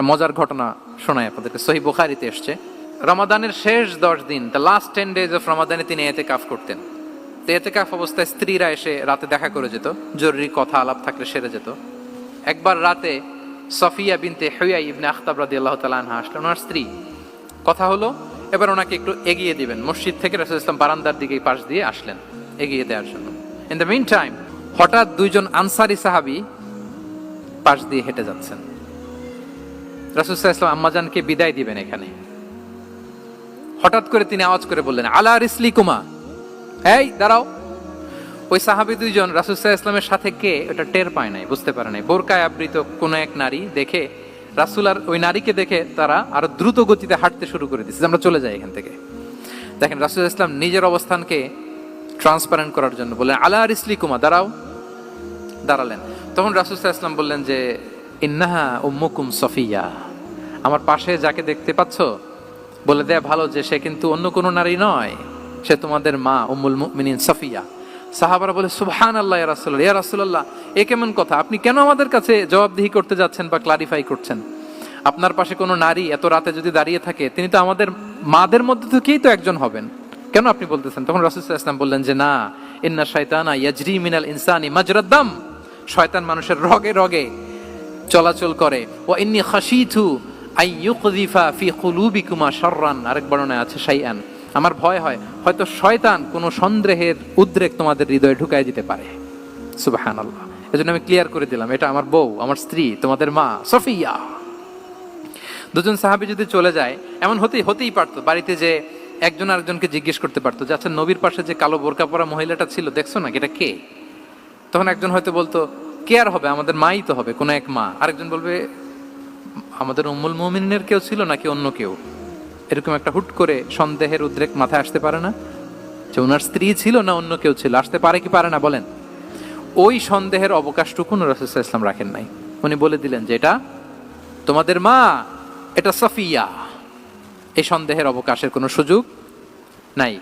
একটা মজার ঘটনা শোনায় আপনাদেরকে। সহিহ বুখারীতে এসেছে, রমাদানের শেষ 10 দিন, দ্য লাস্ট 10 days অফ রমাদানে তিনি ইতিকাফ করতেন। তো ইতিকাফ অবস্থায় স্ত্রীরা এসে রাতে দেখা করে যেত, জরুরি কথা আলাপ থাকলে সেরে যেত। একবার রাতে সফিয়া বিনতে হুয়াই ইবনে আখতাব রাদিয়াল্লাহু তাআলা আনহা আসলেন, ওনার স্ত্রী। কথা হলো, এবার ওনাকে একটু এগিয়ে দিবেন। মসজিদ থেকে রাসূল সাল্লাল্লাহু আলাইহি ওয়াসাল্লাম বারান্দার দিকে পাশ দিয়ে আসলেন এগিয়ে দেওয়ার জন্য। ইন দ্য মিন টাইম হঠাৎ দুইজন আনসারী সাহাবী পাশ দিয়ে হেঁটে যাচ্ছেন। রাসূল সাল্লাল্লাহু আলাইহি ওয়াসাল্লাম আম্মাজানকে বিদায় দিবেন এখানে, হঠাৎ করে তিনি আওয়াজ করে বললেন, আলা রিসলিকুমা, এই দাঁড়াও। ওই সাহাবী দুইজন রাসূল সাল্লাল্লাহু আলাইহি ওয়াসাল্লামের সাথে কে ওটা টের পায় নাই, বুঝতে পারে নাই। বোরকায় আবৃত কোন এক নারী দেখে রাসূল আর ওই নারীকে দেখে তারা আরো দ্রুত গতিতে হাঁটতে শুরু করে দিচ্ছে, আমরা চলে যাই এখান থেকে। দেখেন রাসূল সাল্লাল্লাহু আলাইহি ওয়াসাল্লাম নিজের অবস্থানকে ট্রান্সপারেন্ট করার জন্য বললেন, আলা রিসলিকুমা, দাঁড়াও। দাঁড়ালেন। তখন রাসূল সাল্লাল্লাহু আলাইহি ওয়াসাল্লাম বললেন যে, ইন্নাহা উম্মুকুম সফিয়া, আমার পাশে যাকে দেখতে পাচ্ছ বলে দেয়া ভালো যে সে কিন্তু অন্য কোনো নারী নয়, সে তোমাদের মা উম্মুল মুমিনিন সফিয়া। সাহাবারা বলে, সুবহানাল্লাহ ইয়া রাসূলুল্লাহ, ইয়া রাসূলুল্লাহ, এ কেমন কথা? আপনি কেন আমাদের কাছে জবাবদিহি করতে যাচ্ছেন বা ক্লারিফাই করছেন? আপনার পাশে কোনো নারী এত রাতে যদি দাঁড়িয়ে থাকে, তিনি তো আমাদের মাদের মধ্যে থেকেই তো একজন হবেন, কেন আপনি বলতেছেন? তখন রাসূল সাল্লাল্লাহু আলাইহি ওয়াসাল্লাম বললেন যে, না, ইন্না শাইতানা ইয়াজরি মিনাল ইনসানি মাজরাদ দাম, শয়তান মানুষের রগে রগে চলাচল করে। ওয়া ইন্নী খাশিতু আইয়ুকযিফা ফি কুলুবিকুমা শাররান, আরেক বর্ণনায় আছে শাইআন, আমার ভয় হয় হয়তো শয়তান কোনো সন্দেহের উদ্রেক তোমাদের হৃদয়ে ঢুকায় দিতে পারে। সুবহানাল্লাহ। এজন্য আমি ক্লিয়ার করে দিলাম, এটা আমার বউ, আমার স্ত্রী, তোমাদের মা সফিয়া। দুজন সাহাবী যদি চলে যায়, এমন হতেই পারতো বাড়িতে যে একজন আরেকজনকে জিজ্ঞেস করতে পারতো যে, আচ্ছা নবীর পাশে যে কালো বোরকা পরা মহিলাটা ছিল দেখছো না, এটা কে? তখন একজন হয়তো বলতো, কে আর হবে, আমাদের মাই তো হবে, কোনো এক মা। আরেকজন বলবে, আমাদের উম্মুল মুমিনিনের কেউ ছিল নাকি অন্য কেউ? এরকম একটা হুট করে সন্দেহের উদ্রেক মাথায় আসতে পারে না যে ওনার স্ত্রী ছিল না অন্য কেউ ছিল? আসতে পারে কি পারে না বলেন? ওই সন্দেহের অবকাশটুকু রাসূল সাল্লাল্লাহু আলাইহি ওয়াসাল্লাম রাখেন নাই। উনি বলে দিলেন যে, এটা তোমাদের মা, এটা সফিয়া। এই সন্দেহের অবকাশের কোনো সুযোগ নাই।